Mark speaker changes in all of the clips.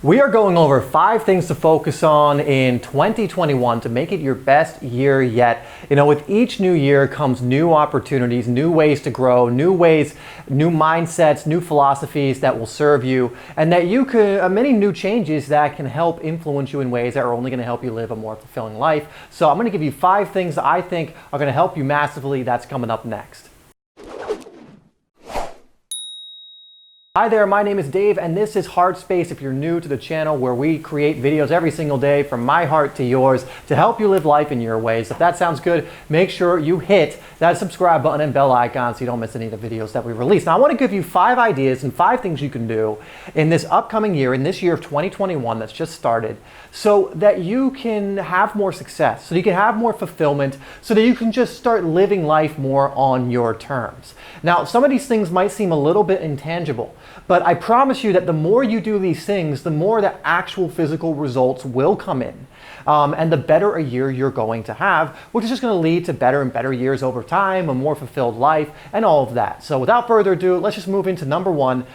Speaker 1: We are going over 5 things to focus on in 2021 to make it your best year yet. You know, with each new year comes new opportunities, new ways to grow, new ways, new mindsets, new philosophies that will serve you, and that you could, many new changes that can help influence you in ways that are only going to help you live a more fulfilling life. So I'm going to give you 5 things that I think are going to help you massively. That's coming up next. Hi there, my name is Dave and this is HeartSpace if you're new to the channel, where we create videos every single day from my heart to yours to help you live life in your ways. If that sounds good, make sure you hit that subscribe button and bell icon so you don't miss any of the videos that we release. Now I want to give you 5 ideas and 5 things you can do in this upcoming year, in this year of 2021 that's just started, so that you can have more success, so you can have more fulfillment, so that you can just start living life more on your terms. Now some of these things might seem a little bit intangible, but I promise you that the more you do these things, the more that actual physical results will come in. And the better a year you're going to have, which is just going to lead to better and better years over time, a more fulfilled life, and all of that. So without further ado, let's just move into number 1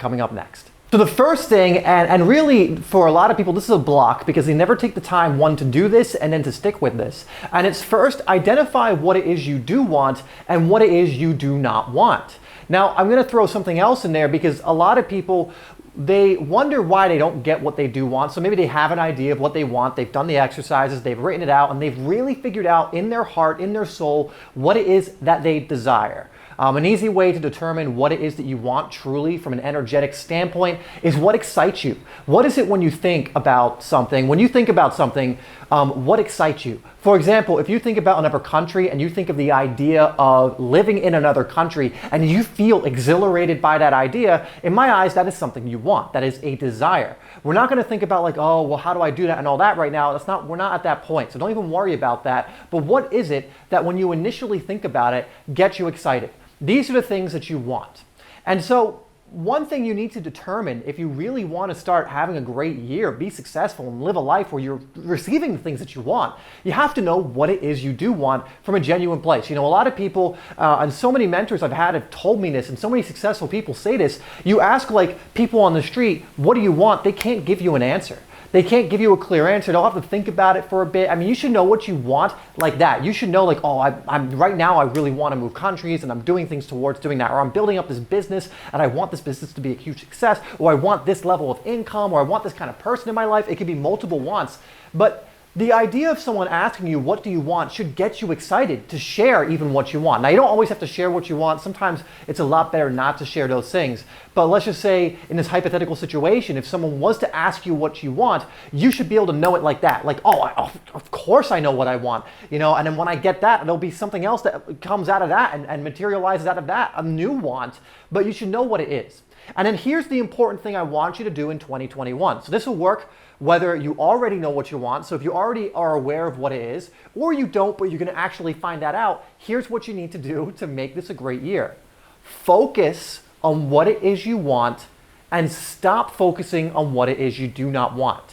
Speaker 1: coming up next. So the first thing, and really for a lot of people, this is a block because they never take the time, one, to do this and then to stick with this. And it's first, identify what it is you do want and what it is you do not want. Now, I'm going to throw something else in there because a lot of people, they wonder why they don't get what they do want. So maybe they have an idea of what they want, they've done the exercises, they've written it out, and they've really figured out in their heart, in their soul, what it is that they desire. An easy way to determine what it is that you want truly from an energetic standpoint is what excites you. What is it when you think about something? When you think about something, what excites you? For example, if you think about another country and you think of the idea of living in another country and you feel exhilarated by that idea, in my eyes, that is something you want. That is a desire. We're not going to think about like, oh, well, how do I do that and all that right now. We're not at that point. So don't even worry about that. But what is it that when you initially think about it, gets you excited? These are the things that you want. And so one thing you need to determine if you really want to start having a great year, be successful, and live a life where you're receiving the things that you want, you have to know what it is you do want from a genuine place. You know, a lot of people, and so many mentors I've had have told me this, and so many successful people say this. You ask like people on the street, what do you want? They can't give you an answer. They can't give you a clear answer. They'll have to think about it for a bit. I mean, you should know what you want like that. You should know like, oh, I'm right now I really want to move countries and I'm doing things towards doing that. Or I'm building up this business and I want this business to be a huge success. Or I want this level of income, or I want this kind of person in my life. It could be multiple wants. But the idea of someone asking you, what do you want, should get you excited to share even what you want. Now, you don't always have to share what you want. Sometimes it's a lot better not to share those things. But let's just say in this hypothetical situation, if someone was to ask you what you want, you should be able to know it like that. Like, oh, of course I know what I want. You know, and then when I get that, there'll be something else that comes out of that and materializes out of that, a new want. But you should know what it is. And then here's the important thing I want you to do in 2021. So this will work whether you already know what you want. So if you already are aware of what it is, or you don't, but you're going to actually find that out, here's what you need to do to make this a great year. Focus on what it is you want and stop focusing on what it is you do not want.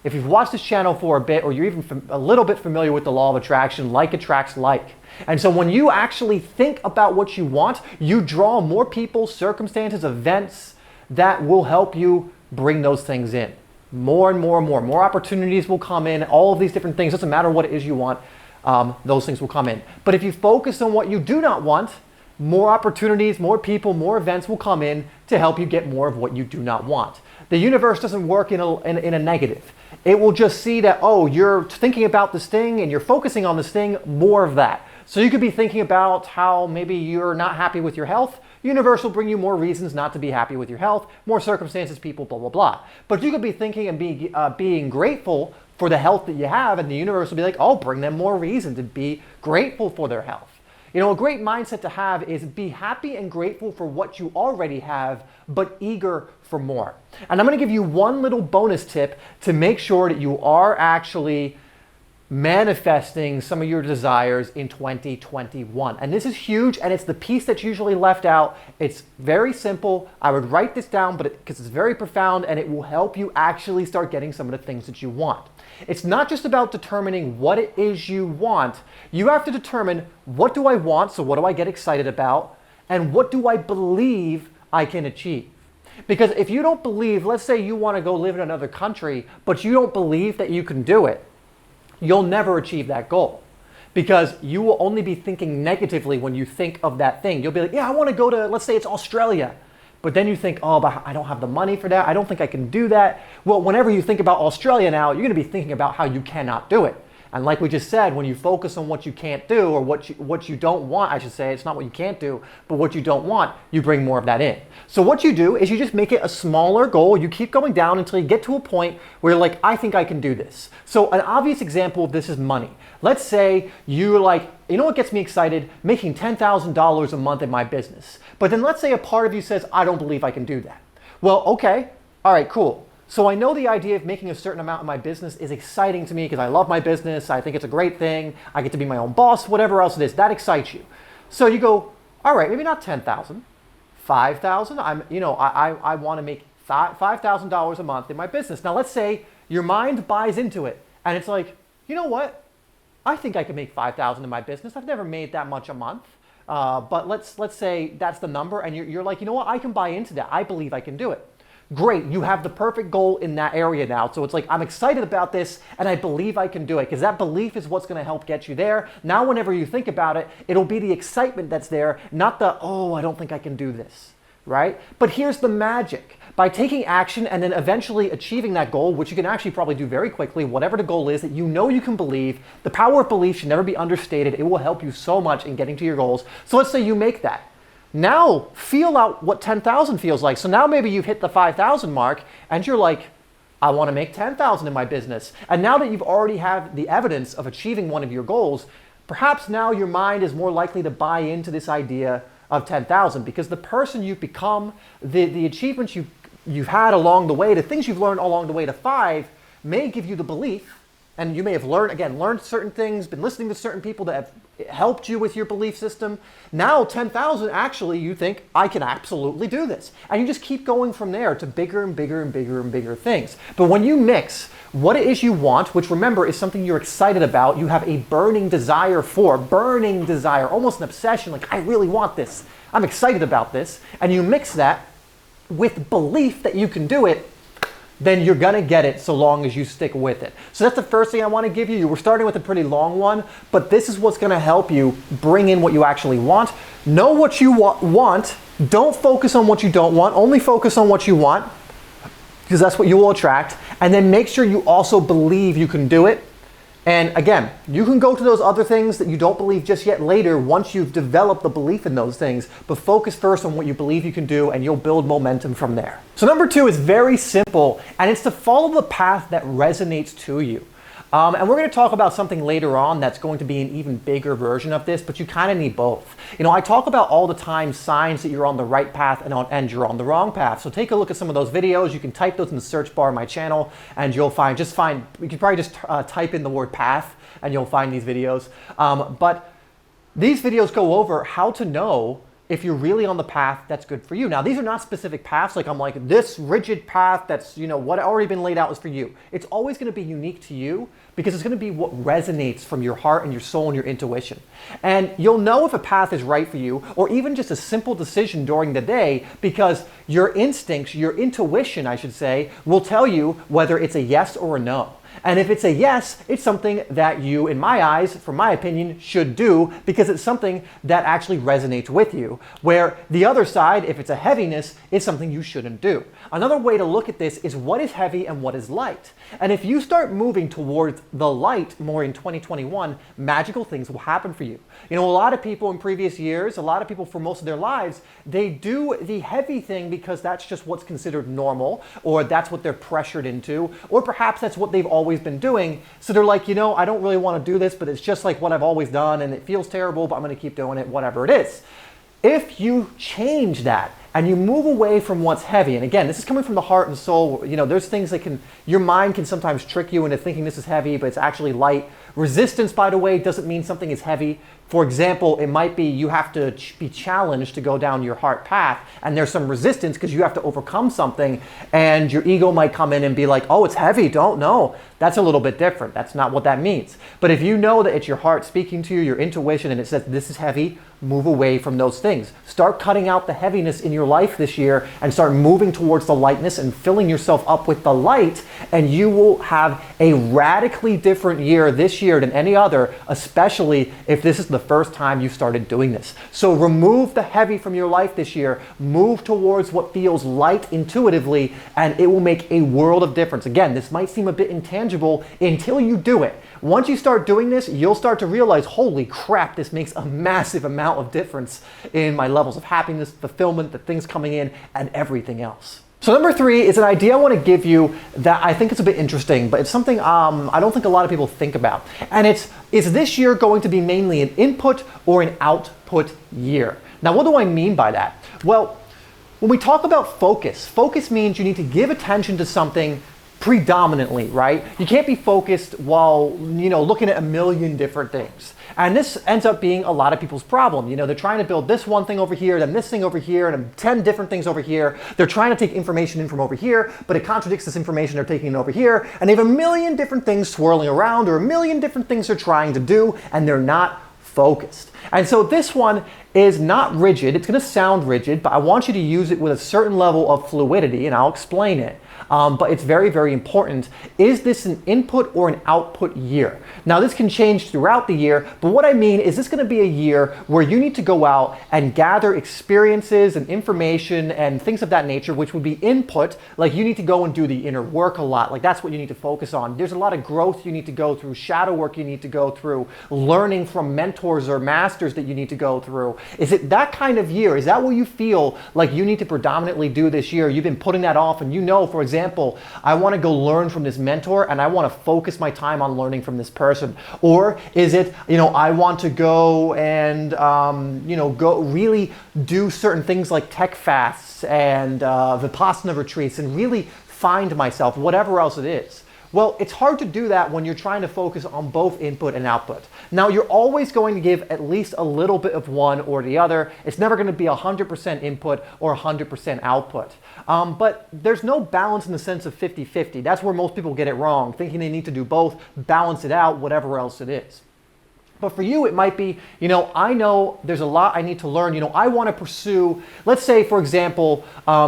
Speaker 1: If you've watched this channel for a bit, or you're even a little bit familiar with the law of attraction, like attracts like. And so when you actually think about what you want, you draw more people, circumstances, events that will help you bring those things in. More and more and more. More opportunities will come in. All of these different things. Doesn't matter what it is you want. Those things will come in. But if you focus on what you do not want, more opportunities, more people, more events will come in to help you get more of what you do not want. The universe doesn't work in a negative. It will just see that, oh, you're thinking about this thing and you're focusing on this thing, more of that. So you could be thinking about how maybe you're not happy with your health. Universe will bring you more reasons not to be happy with your health, more circumstances, people, blah, blah, blah. But you could be thinking and being grateful for the health that you have, and the universe will be like, oh, bring them more reason to be grateful for their health. You know, a great mindset to have is be happy and grateful for what you already have, but eager for more. And I'm going to give you one little bonus tip to make sure that you are actually manifesting some of your desires in 2021. And this is huge, and it's the piece that's usually left out. It's very simple. I would write this down, but because it's very profound, and it will help you actually start getting some of the things that you want. It's not just about determining what it is you want. You have to determine, what do I want? So what do I get excited about? And what do I believe I can achieve? Because if you don't believe, let's say you want to go live in another country, but you don't believe that you can do it, you'll never achieve that goal. Because you will only be thinking negatively when you think of that thing. You'll be like, yeah, I want to go to, let's say it's Australia. But then you think, oh, but I don't have the money for that. I don't think I can do that. Well, whenever you think about Australia now, you're going to be thinking about how you cannot do it. And like we just said, when you focus on what you can't do, or what you don't want, I should say, it's not what you can't do, but what you don't want, you bring more of that in. So what you do is you just make it a smaller goal. You keep going down until you get to a point where you're like, I think I can do this. So an obvious example of this is money. Let's say you're like, you know what gets me excited? Making $10,000 a month in my business. But then let's say a part of you says, I don't believe I can do that. Well, okay, all right, cool. So I know the idea of making a certain amount in my business is exciting to me because I love my business. I think it's a great thing. I get to be my own boss, whatever else it is. That excites you. So you go, all right, maybe not 10,000, 5,000. I want to make $5,000 a month in my business. Now let's say your mind buys into it and it's like, you know what? I think I can make 5,000 in my business. I've never made that much a month. But let's say that's the number and you're like, you know what? I can buy into that. I believe I can do it. Great, you have the perfect goal in that area now. So it's like, I'm excited about this and I believe I can do it, because that belief is what's gonna help get you there. Now, whenever you think about it, it'll be the excitement that's there, not the, oh, I don't think I can do this, right? But here's the magic. By taking action and then eventually achieving that goal, which you can actually probably do very quickly, whatever the goal is that you know you can believe, the power of belief should never be understated. It will help you so much in getting to your goals. So let's say you make that. Now feel out what 10,000 feels like. So now maybe you've hit the 5,000 mark and you're like, I want to make 10,000 in my business. And now that you've already have the evidence of achieving one of your goals, perhaps now your mind is more likely to buy into this idea of 10,000, because the person you've become, the achievements you've had along the way, the things you've learned along the way to 5 may give you the belief. And you may have learned certain things, been listening to certain people that have helped you with your belief system. Now 10,000, actually, you think, I can absolutely do this. And you just keep going from there to bigger and bigger and bigger and bigger things. But when you mix what it is you want, which remember is something you're excited about, you have a burning desire for, almost an obsession, like I really want this, I'm excited about this, and you mix that with belief that you can do it, then you're gonna get it so long as you stick with it. So that's the first thing I wanna give you. We're starting with a pretty long one, but this is what's gonna help you bring in what you actually want. Know what you want. Don't focus on what you don't want. Only focus on what you want, because that's what you will attract. And then make sure you also believe you can do it. And again, you can go to those other things that you don't believe just yet later once you've developed the belief in those things, but focus first on what you believe you can do and you'll build momentum from there. So number 2 is very simple, and it's to follow the path that resonates to you. And we're going to talk about something later on that's going to be an even bigger version of this, but you kind of need both. You know, I talk about all the time signs that you're on the right path and you're on the wrong path. So take a look at some of those videos. You can type those in the search bar of my channel and you'll find, you can probably just type in the word path and you'll find these videos. But these videos go over how to know if you're really on the path that's good for you. Now, these are not specific paths, like I'm like, this rigid path that's, you know, what already been laid out is for you. It's always gonna be unique to you because it's gonna be what resonates from your heart and your soul and your intuition. And you'll know if a path is right for you, or even just a simple decision during the day, because your instincts, your intuition, I should say, will tell you whether it's a yes or a no. And if it's a yes, it's something that you, in my eyes, from my opinion, should do, because it's something that actually resonates with you. Where the other side, if it's a heaviness, is something you shouldn't do. Another way to look at this is what is heavy and what is light. And if you start moving towards the light more in 2021, magical things will happen for you. You know, a lot of people in previous years, a lot of people for most of their lives, they do the heavy thing because that's just what's considered normal, or that's what they're pressured into, or perhaps that's what they've always been doing. So they're like, you know, I don't really want to do this, but it's just like what I've always done and it feels terrible, but I'm going to keep doing it, whatever it is. If you change that and you move away from what's heavy, and again, this is coming from the heart and soul, you know, there's things that your mind can sometimes trick you into thinking this is heavy, but it's actually light. Resistance, by the way, doesn't mean something is heavy. For example, it might be you have to be challenged to go down your heart path, and there's some resistance because you have to overcome something, and your ego might come in and be like, oh, it's heavy, don't know. That's a little bit different. That's not what that means. But if you know that it's your heart speaking to you, your intuition, and it says this is heavy, move away from those things. Start cutting out the heaviness in your life this year and start moving towards the lightness and filling yourself up with the light, and you will have a radically different year this year than any other, especially if this is the first time you started doing this. So remove the heavy from your life this year, move towards what feels light intuitively, and it will make a world of difference. Again, this might seem a bit intangible until you do it. Once you start doing this, you'll start to realize, holy crap, this makes a massive amount of difference in my levels of happiness, fulfillment, the things coming in, and everything else. So number 3 is an idea I want to give you that I think is a bit interesting, but it's something I don't think a lot of people think about. And is this year going to be mainly an input or an output year? Now, what do I mean by that? Well, when we talk about focus, focus means you need to give attention to something predominantly, right? You can't be focused while, looking at a million different things. And this ends up being a lot of people's problem. They're trying to build this one thing over here, then this thing over here, and 10 different things over here. They're trying to take information in from over here, but it contradicts this information they're taking in over here. And they have a million different things swirling around, or a million different things they're trying to do, and they're not focused. And so this one is not rigid. It's going to sound rigid, but I want you to use it with a certain level of fluidity, and I'll explain it. But it's very, very important. Is this an input or an output year? Now, this can change throughout the year, but what I mean is this going to be a year where you need to go out and gather experiences and information and things of that nature, which would be input. Like, you need to go and do the inner work a lot. Like, that's what you need to focus on. There's a lot of growth you need to go through, shadow work you need to go through, learning from mentors or masters that you need to go through. Is it that kind of year? Is that what you feel like you need to predominantly do this year? You've been putting that off, and for example, I want to go learn from this mentor, and I want to focus my time on learning from this person. Or is it, I want to go and, go really do certain things like tech fasts and Vipassana retreats and really find myself, whatever else it is. Well, it's hard to do that when you're trying to focus on both input and output. Now, you're always going to give at least a little bit of one or the other. It's never going to be 100% input or 100% output. But there's no balance in the sense of 50-50. That's where most people get it wrong, thinking they need to do both, balance it out, whatever else it is. But for you, it might be, I know there's a lot I need to learn. I want to pursue, let's say, for example,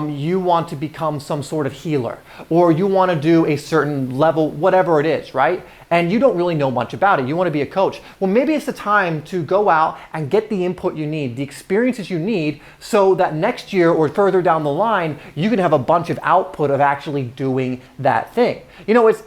Speaker 1: you want to become some sort of healer, or you want to do a certain level, whatever it is, right? And you don't really know much about it. You want to be a coach. Well, maybe it's the time to go out and get the input you need, the experiences you need, so that next year or further down the line, you can have a bunch of output of actually doing that thing.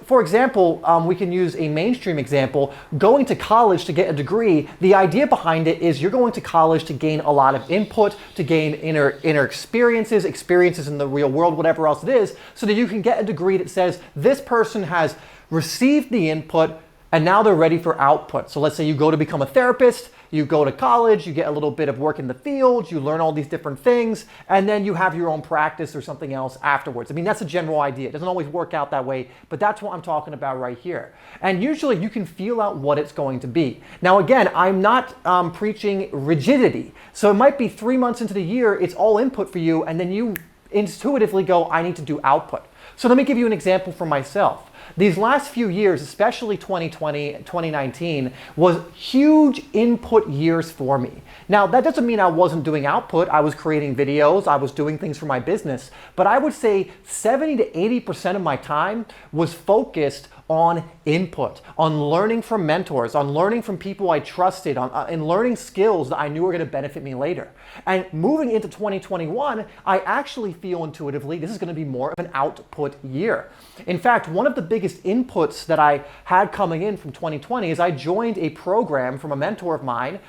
Speaker 1: For example, we can use a mainstream example. Going to college to get a degree, the idea behind it is you're going to college to gain a lot of input, to gain inner experiences in the real world, whatever else it is, so that you can get a degree that says this person has received the input and now they're ready for output. So let's say you go to become a therapist, you go to college, you get a little bit of work in the field, you learn all these different things, and then you have your own practice or something else afterwards. I mean, that's a general idea. It doesn't always work out that way, but that's what I'm talking about right here. And usually you can feel out what it's going to be. Now, again, I'm not preaching rigidity. So it might be 3 months into the year, it's all input for you, and then you intuitively go, I need to do output. So let me give you an example for myself. These last few years, especially 2020, 2019, was huge input years for me. Now, that doesn't mean I wasn't doing output. I was creating videos, I was doing things for my business, but I would say 70 to 80% of my time was focused on input, on learning from mentors, on learning from people I trusted, and learning skills that I knew were going to benefit me later. And moving into 2021, I actually feel intuitively this is going to be more of an output year. In fact, one of the biggest inputs that I had coming in from 2020 is I joined a program from a mentor of mine,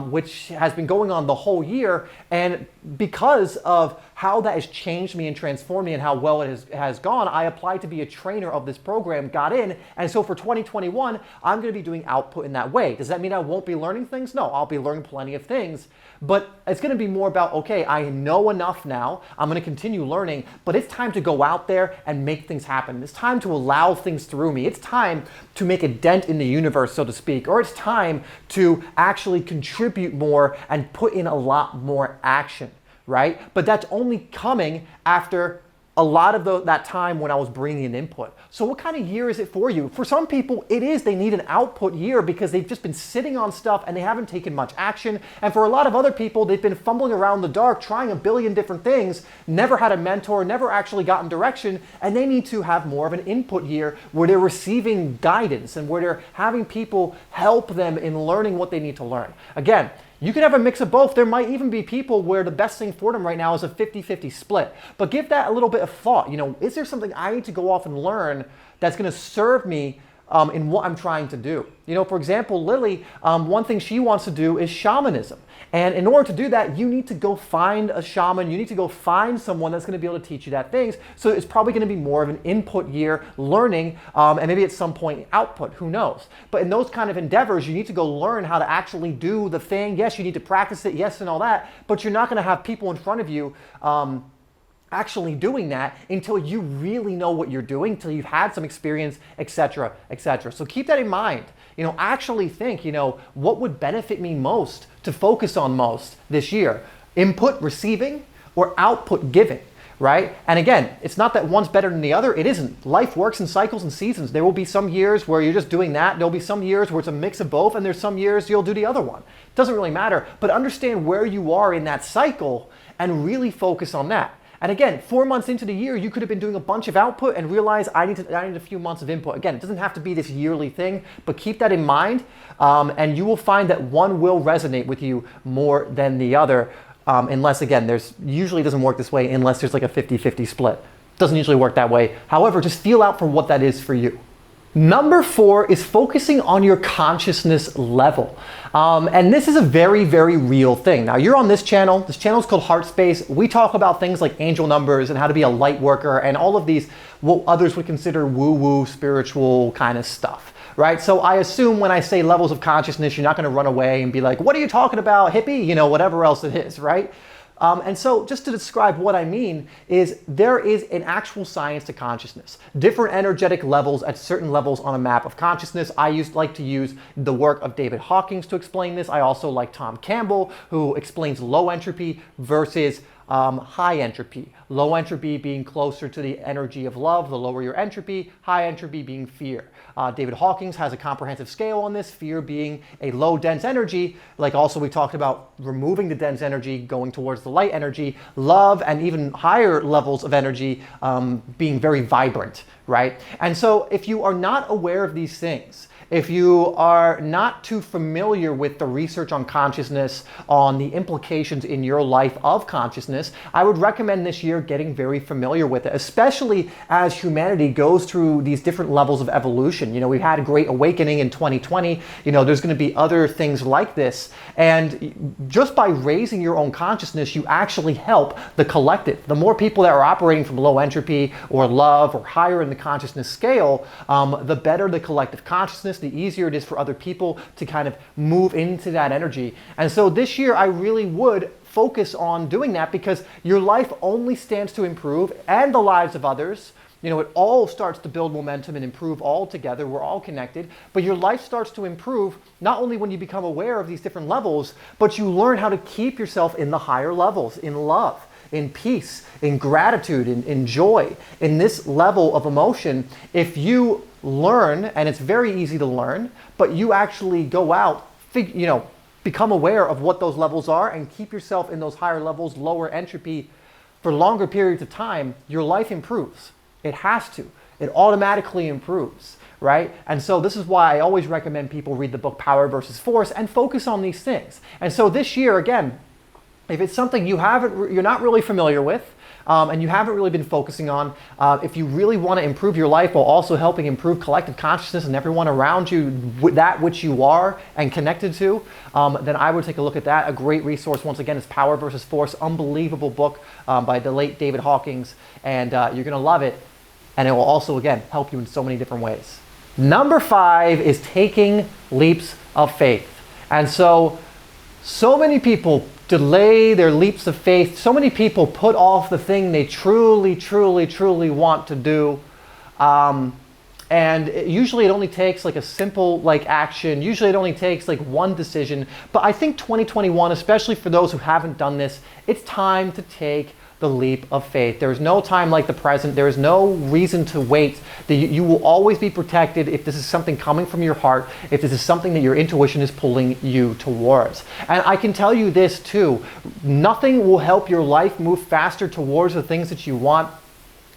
Speaker 1: which has been going on the whole year. And because of how that has changed me and transformed me and how well it has gone, I applied to be a trainer of this program, got in, and so for 2021, I'm going to be doing output in that way. Does that mean I won't be learning things? No, I'll be learning plenty of things, but it's going to be more about, okay, I know enough now, I'm going to continue learning, but it's time to go out there and make things happen. It's time to allow plow things through me. It's time to make a dent in the universe, so to speak, or it's time to actually contribute more and put in a lot more action, right? But that's only coming after a lot of that time when I was bringing in input. So what kind of year is it for you? For some people, it is they need an output year because they've just been sitting on stuff and they haven't taken much action. And for a lot of other people, they've been fumbling around in the dark, trying a billion different things, never had a mentor, never actually gotten direction, and they need to have more of an input year where they're receiving guidance and where they're having people help them in learning what they need to learn. Again, you can have a mix of both. There might even be people where the best thing for them right now is a 50-50 split. But give that a little bit of thought. You know, is there something I need to go off and learn that's going to serve me in what I'm trying to do? You know, for example, Lily, one thing she wants to do is shamanism. And in order to do that, you need to go find a shaman. You need to go find someone that's going to be able to teach you that things. So it's probably going to be more of an input year learning, and maybe at some point output, who knows? But in those kind of endeavors, you need to go learn how to actually do the thing. Yes, you need to practice it, yes, and all that, but you're not going to have people in front of you actually doing that until you really know what you're doing, until you've had some experience, etc., etc. So keep that in mind. You know, actually think, you know, what would benefit me most to focus on most this year? Input receiving or output giving, right? And again, it's not that one's better than the other. It isn't. Life works in cycles and seasons. There will be some years where you're just doing that. There'll be some years where it's a mix of both, and there's some years you'll do the other one. It doesn't really matter, but understand where you are in that cycle and really focus on that. And again, 4 months into the year, you could have been doing a bunch of output and realize I need a few months of input. Again, it doesn't have to be this yearly thing, but keep that in mind, and you will find that one will resonate with you more than the other, unless, again, usually doesn't work this way unless there's like a 50-50 split. Doesn't usually work that way. However, just feel out for what that is for you. Number 4 is focusing on your consciousness level. And this is a very, very real thing. Now, you're on this channel. This channel is called HeartSpace. We talk about things like angel numbers and how to be a light worker and all of these, what others would consider woo-woo, spiritual kind of stuff, right? So I assume when I say levels of consciousness, you're not going to run away and be like, what are you talking about, hippie? You know, whatever else it is, right? And so just to describe what I mean is there is an actual science to consciousness. Different energetic levels at certain levels on a map of consciousness. I like to use the work of David Hawkins to explain this. I also like Tom Campbell, who explains low entropy versus high entropy. Low entropy being closer to the energy of love, the lower your entropy, high entropy being fear. David Hawkins has a comprehensive scale on this, fear being a low dense energy, like also we talked about removing the dense energy, going towards the light energy, love and even higher levels of energy being very vibrant, right? And so if you are not aware of these things, if you are not too familiar with the research on consciousness, on the implications in your life of consciousness, I would recommend this year getting very familiar with it, especially as humanity goes through these different levels of evolution. You know, we've had a great awakening in 2020. You know, there's going to be other things like this. And just by raising your own consciousness, you actually help the collective. The more people that are operating from low entropy or love or higher in the consciousness scale, the better the collective consciousness, the easier it is for other people to kind of move into that energy. And so this year, I really would focus on doing that because your life only stands to improve and the lives of others. You know, it all starts to build momentum and improve all together. We're all connected, but your life starts to improve not only when you become aware of these different levels, but you learn how to keep yourself in the higher levels, in love, in peace, in gratitude, in joy, in this level of emotion. If you learn, and it's very easy to learn, but you actually go out, become aware of what those levels are and keep yourself in those higher levels, lower entropy for longer periods of time, your life improves. It has to. It automatically improves, right? And so this is why I always recommend people read the book Power versus Force and focus on these things. And so this year, again, if it's something you're not really familiar with, and you haven't really been focusing on, if you really want to improve your life while also helping improve collective consciousness and everyone around you, that which you are and connected to, then I would take a look at that. A great resource, once again, is Power versus Force, unbelievable book by the late David Hawkins, and you're going to love it, and it will also, again, help you in so many different ways. Number 5 is taking leaps of faith. And so many people delay their leaps of faith. So many people put off the thing they truly, truly, truly want to do And usually it only takes like a simple like action. Usually it only takes like one decision. But I think 2021, especially for those who haven't done this, it's time to take the leap of faith. There is no time like the present. There is no reason to wait. You will always be protected if this is something coming from your heart, if this is something that your intuition is pulling you towards. And I can tell you this too, nothing will help your life move faster towards the things that you want,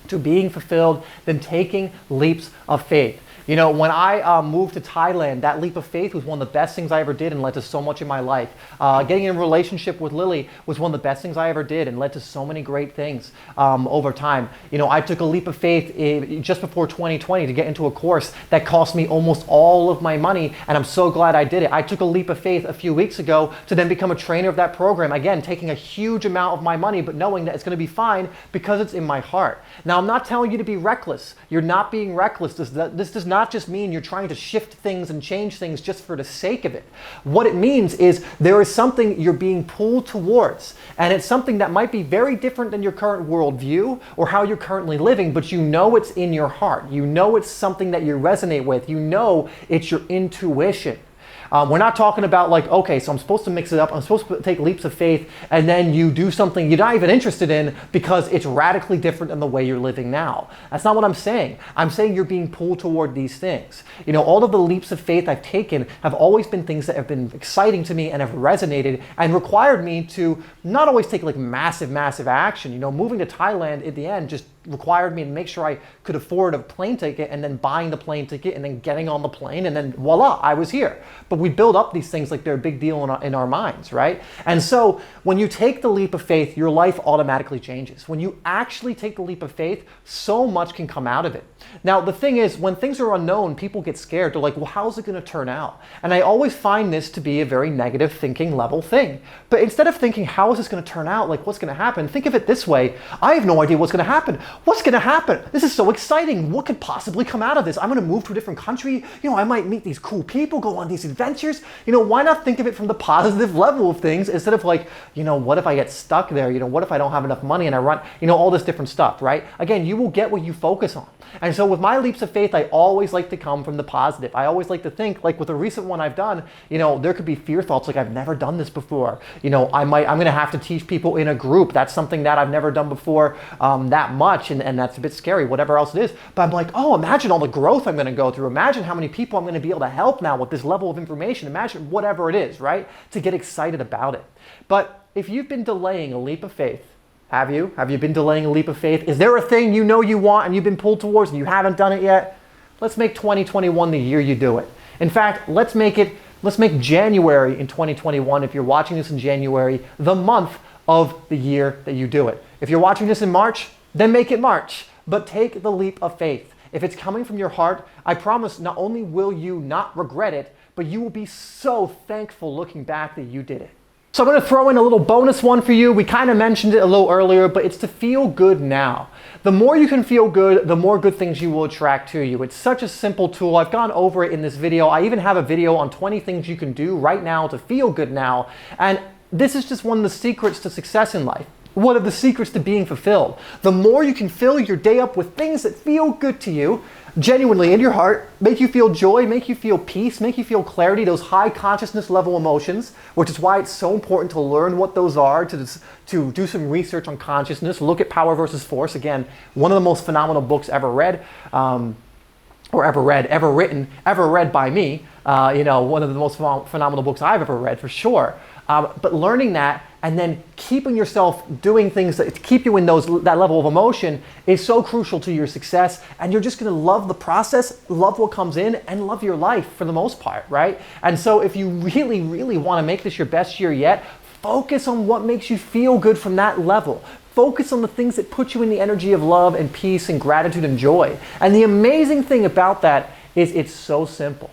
Speaker 1: to being fulfilled, than taking leaps of faith. You know, when I moved to Thailand, that leap of faith was one of the best things I ever did and led to so much in my life. Getting in a relationship with Lily was one of the best things I ever did and led to so many great things over time. You know, I took a leap of faith just before 2020 to get into a course that cost me almost all of my money, and I'm so glad I did it. I took a leap of faith a few weeks ago to then become a trainer of that program. Again, taking a huge amount of my money, but knowing that it's going to be fine because it's in my heart. Now, I'm not telling you to be reckless. You're not being reckless. This does not just mean you're trying to shift things and change things just for the sake of it. What it means is there is something you're being pulled towards, and it's something that might be very different than your current worldview or how you're currently living, but you know it's in your heart. You know it's something that you resonate with. You know it's your intuition. We're not talking about like, okay, so I'm supposed to mix it up. I'm supposed to take leaps of faith, and then you do something you're not even interested in because it's radically different than the way you're living now. That's not what I'm saying. I'm saying you're being pulled toward these things. You know, all of the leaps of faith I've taken have always been things that have been exciting to me and have resonated and required me to not always take like massive action. You know, moving to Thailand at the end just required me to make sure I could afford a plane ticket, and then buying the plane ticket, and then getting on the plane, and then voila, I was here. But we build up these things like they're a big deal in our minds, right? And so when you take the leap of faith, your life automatically changes. When you actually take the leap of faith, so much can come out of it. Now, the thing is, when things are unknown, people get scared. They're like, well, how's it going to turn out? And I always find this to be a very negative thinking level thing. But instead of thinking, how is this going to turn out? Like, what's going to happen? Think of it this way. I have no idea what's going to happen. What's going to happen? This is so exciting. What could possibly come out of this? I'm going to move to a different country. You know, I might meet these cool people, go on these adventures. You know, why not think of it from the positive level of things instead of like, you know, what if I get stuck there? You know, what if I don't have enough money and I run, you know, all this different stuff, right? Again, you will get what you focus on. And so with my leaps of faith, I always like to come from the positive. I always like to think, like with a recent one I've done, you know, there could be fear thoughts like, I've never done this before. You know, I'm going to have to teach people in a group. That's something that I've never done before that much. And that's a bit scary, whatever else it is. But I'm like, oh, imagine all the growth I'm going to go through. Imagine how many people I'm going to be able to help now with this level of information. Imagine whatever it is, right? To get excited about it. But if you've been delaying a leap of faith, have you? Have you been delaying a leap of faith? Is there a thing you know you want and you've been pulled towards and you haven't done it yet? Let's make 2021 the year you do it. In fact, let's make January in 2021, if you're watching this in January, the month of the year that you do it. If you're watching this in March, then make it March. But take the leap of faith. If it's coming from your heart, I promise not only will you not regret it, but you will be so thankful looking back that you did it. So I'm going to throw in a little bonus one for you. We kind of mentioned it a little earlier, but it's to feel good now. The more you can feel good, the more good things you will attract to you. It's such a simple tool. I've gone over it in this video. I even have a video on 20 things you can do right now to feel good now. And this is just one of the secrets to success in life. One of the secrets to being fulfilled. The more you can fill your day up with things that feel good to you, genuinely in your heart, make you feel joy, make you feel peace, make you feel clarity, those high consciousness level emotions, which is why it's so important to learn what those are, to do some research on consciousness, look at Power versus Force. Again, one of the most phenomenal books ever read, ever read by me. You know, one of the most phenomenal books I've ever read for sure. But learning that and then keeping yourself doing things that keep you in that level of emotion is so crucial to your success. And you're just going to love the process, love what comes in, and love your life for the most part, right? And so if you really, really want to make this your best year yet, focus on what makes you feel good from that level. Focus on the things that put you in the energy of love and peace and gratitude and joy. And the amazing thing about that is it's so simple.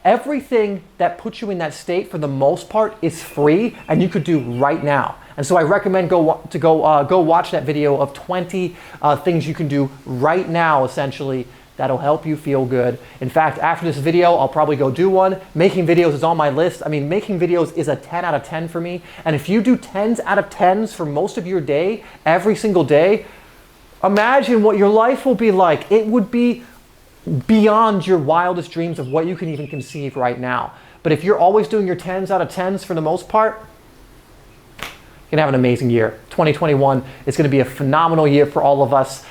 Speaker 1: Everything that puts you in that state, for the most part, is free and you could do right now. And so I recommend go watch that video of 20 things you can do right now, essentially, that'll help you feel good. In fact, after this video, I'll probably go do one. Making videos is on my list. I mean, making videos is a 10 out of 10 for me. And if you do 10s out of 10s for most of your day, every single day, imagine what your life will be like. It would be beyond your wildest dreams of what you can even conceive right now. But if you're always doing your 10s out of 10s for the most part, you're going to have an amazing year. 2021 is going to be a phenomenal year for all of us.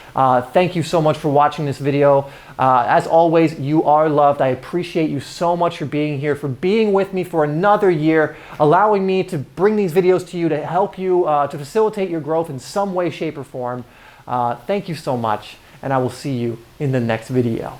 Speaker 1: Thank you so much for watching this video. As always, you are loved. I appreciate you so much for being here, for being with me for another year, allowing me to bring these videos to you to help you, to facilitate your growth in some way, shape, or form. Thank you so much, and I will see you in the next video.